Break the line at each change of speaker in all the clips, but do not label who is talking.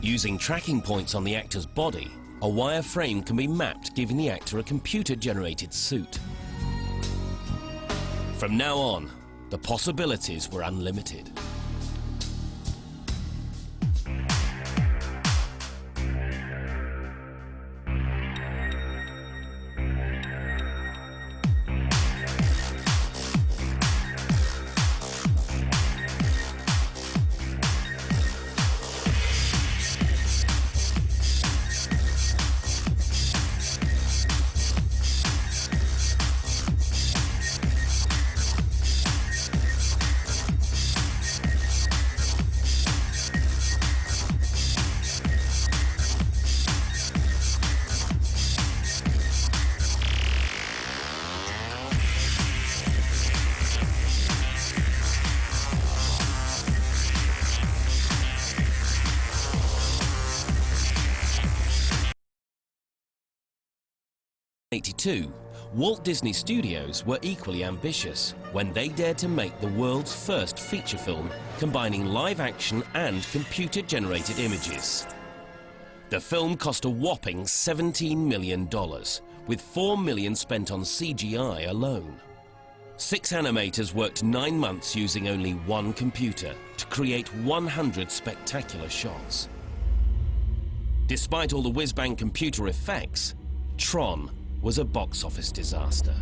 Using tracking points on the actor's body, a wire frame can be mapped, giving the actor a computer-generated suit. From now on, the possibilities were unlimited. In 1982, Walt Disney Studios were equally ambitious when they dared to make the world's first feature film combining live action and computer-generated images. The film cost a whopping $17 million, with $4 million spent on CGI alone. 6 animators worked 9 months using only one computer to create 100 spectacular shots. Despite all the whiz-bang computer effects, Tron was a box office disaster.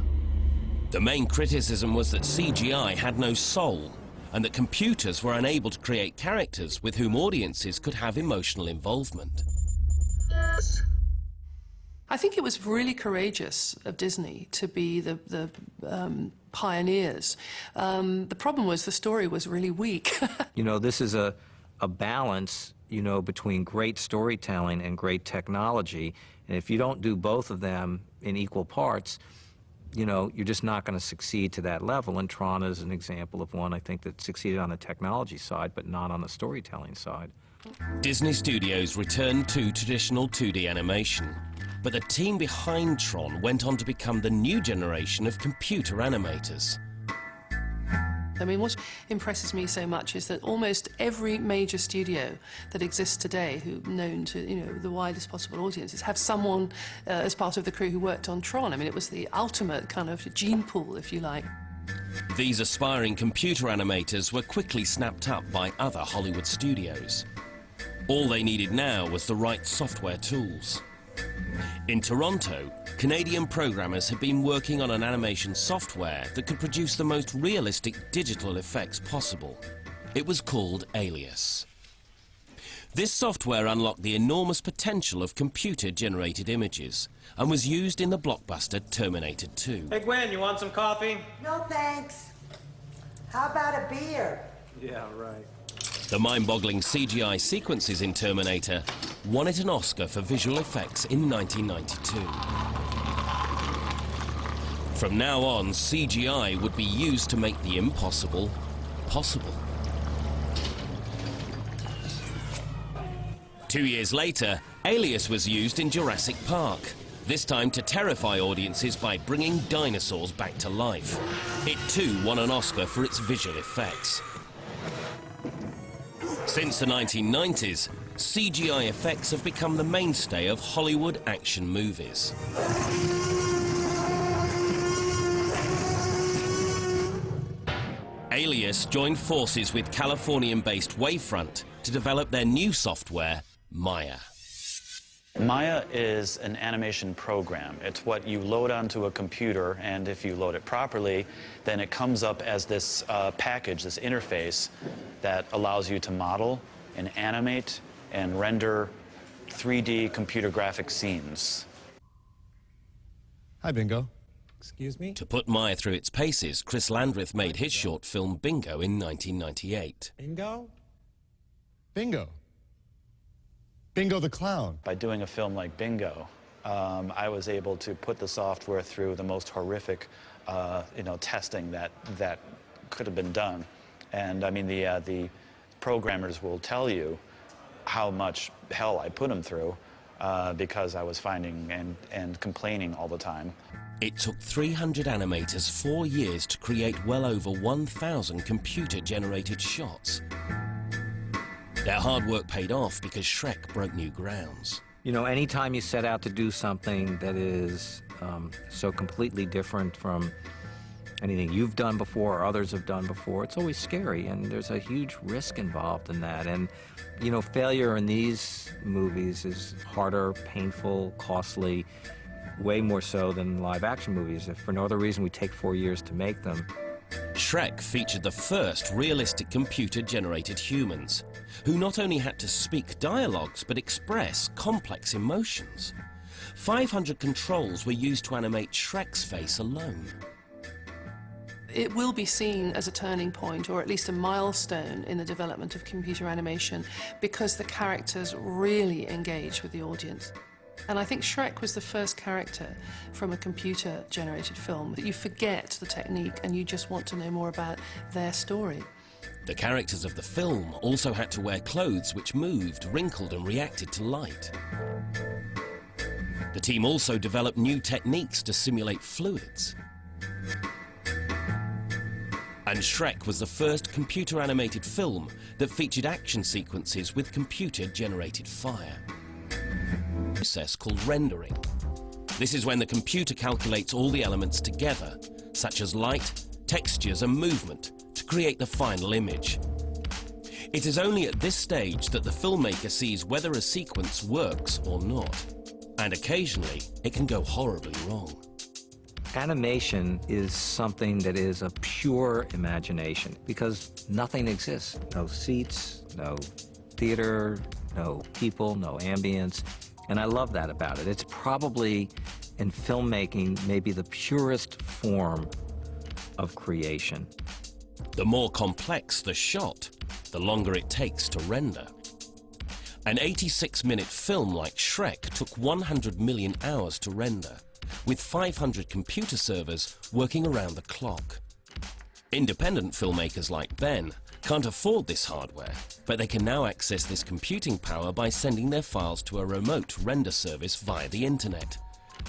The main criticism was that CGI had no soul and that computers were unable to create characters with whom audiences could have emotional involvement.
I think it was really courageous of Disney to be the pioneers. The problem was the story was really weak.
You know, this is a balance, you know, between great storytelling and great technology. And if you don't do both of them in equal parts, you know, you're just not going to succeed to that level. And Tron is an example of one, I think, that succeeded on the technology side, but not on the storytelling side.
Disney Studios returned to traditional 2D animation, but the team behind Tron went on to become the new generation of computer animators.
I mean, what impresses me so much is that almost every major studio that exists today, who known to, you know, the widest possible audiences, have someone as part of the crew who worked on Tron. I mean, it was the ultimate kind of gene pool, if you like.
These aspiring computer animators were quickly snapped up by other Hollywood studios. All they needed now was the right software tools. In Toronto, Canadian programmers had been working on an animation software that could produce the most realistic digital effects possible. It was called Alias. This software unlocked the enormous potential of computer-generated images and was used in the blockbuster Terminator 2.
Hey Gwen, you want some coffee?
No thanks. How about a beer?
Yeah, right.
The mind-boggling CGI sequences in Terminator won it an Oscar for visual effects in 1992. From now on, CGI would be used to make the impossible possible. 2 years later, Alias was used in Jurassic Park, this time to terrify audiences by bringing dinosaurs back to life. It too won an Oscar for its visual effects. Since the 1990s, CGI effects have become the mainstay of Hollywood action movies. Alias joined forces with Californian-based Wavefront to develop their new software, Maya.
Maya is an animation program. It's what you load onto a computer, and if you load it properly, then it comes up as this package, this interface that allows you to model and animate and render 3D computer graphic scenes.
Hi, Bingo. Excuse me?
To put Maya through its paces, Chris Landreth made his short film Bingo in 1998.
Bingo? Bingo. Bingo the Clown.
By doing a film like Bingo, I was able to put the software through the most horrific testing that could have been done. And I mean, the programmers will tell you how much hell I put them through because I was finding and complaining all the time.
It took 300 animators 4 years to create well over 1,000 computer-generated shots. Their hard work paid off because Shrek broke new grounds.
You know, anytime you set out to do something that is so completely different from anything you've done before or others have done before, it's always scary, and there's a huge risk involved in that. And, you know, failure in these movies is harder, painful, costly, way more so than live-action movies. If for no other reason, we take 4 years to make them.
Shrek featured the first realistic computer-generated humans, who not only had to speak dialogues, but express complex emotions. 500 controls were used to animate Shrek's face alone.
It will be seen as a turning point, or at least a milestone in the development of computer animation, because the characters really engage with the audience. And I think Shrek was the first character from a computer-generated film that you forget the technique and you just want to know more about their story.
The characters of the film also had to wear clothes which moved, wrinkled, and reacted to light. The team also developed new techniques to simulate fluids. And Shrek was the first computer-animated film that featured action sequences with computer-generated fire. A process called rendering. This is when the computer calculates all the elements together, such as light, textures, and movement, to create the final image. It is only at this stage that the filmmaker sees whether a sequence works or not. And occasionally, it can go horribly wrong.
Animation is something that is a pure imagination because nothing exists. No seats, no theater, no people, no ambience. And I love that about it. It's probably, in filmmaking, maybe the purest form of creation.
The more complex the shot, the longer it takes to render. An 86-minute film like Shrek took 100 million hours to render, with 500 computer servers working around the clock. Independent filmmakers like Ben can't afford this hardware, but they can now access this computing power by sending their files to a remote render service via the internet.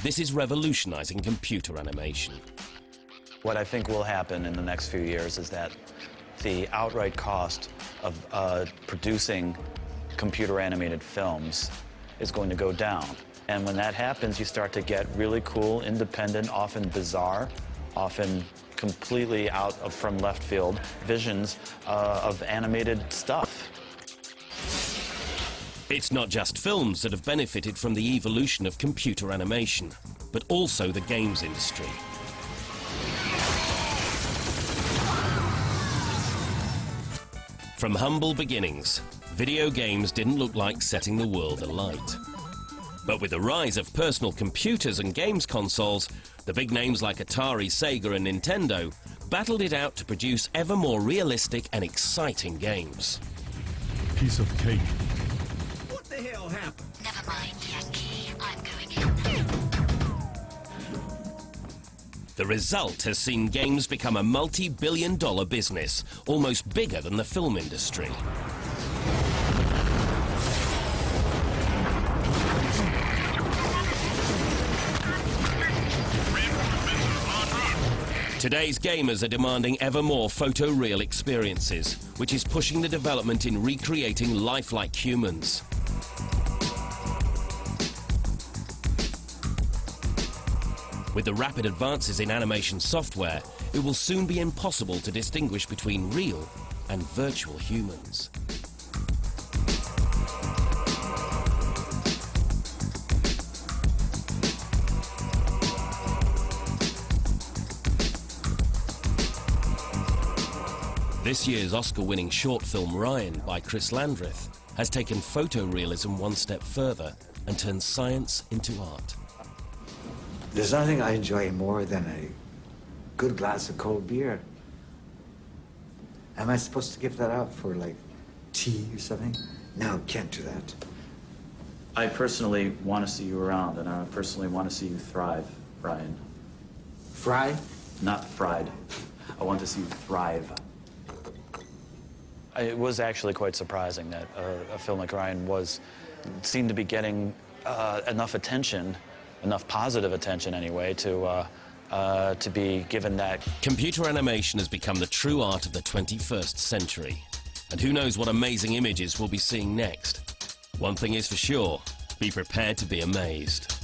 This is revolutionizing computer animation.
What I think will happen in the next few years is that the outright cost of producing computer-animated films is going to go down. And when that happens, you start to get really cool, independent, often bizarre, often completely out of from left field visions of animated stuff.
It's not just films that have benefited from the evolution of computer animation, but also the games industry. From humble beginnings, video games didn't look like setting the world alight. But with the rise of personal computers and games consoles, the big names like Atari, Sega, and Nintendo battled it out to produce ever more realistic and exciting games.
Piece of cake.
What the hell happened?
Never mind, Yankee. I'm going in.
The result has seen games become a multi-billion-dollar business, almost bigger than the film industry. Today's gamers are demanding ever more photoreal experiences, which is pushing the development in recreating lifelike humans. With the rapid advances in animation software, it will soon be impossible to distinguish between real and virtual humans. This year's Oscar-winning short film Ryan by Chris Landreth has taken photorealism one step further and turned science into art.
There's nothing I enjoy more than a good glass of cold beer. Am I supposed to give that out for, like, tea or something? No, can't do that.
I personally want to see you around, and I personally want to see you thrive, Ryan.
Fry?
Not fried. I want to see you thrive. It was actually quite surprising that a film like Ryan seemed to be getting enough attention, enough positive attention anyway, to be given that.
Computer animation has become the true art of the 21st century. And who knows what amazing images we'll be seeing next. One thing is for sure, be prepared to be amazed.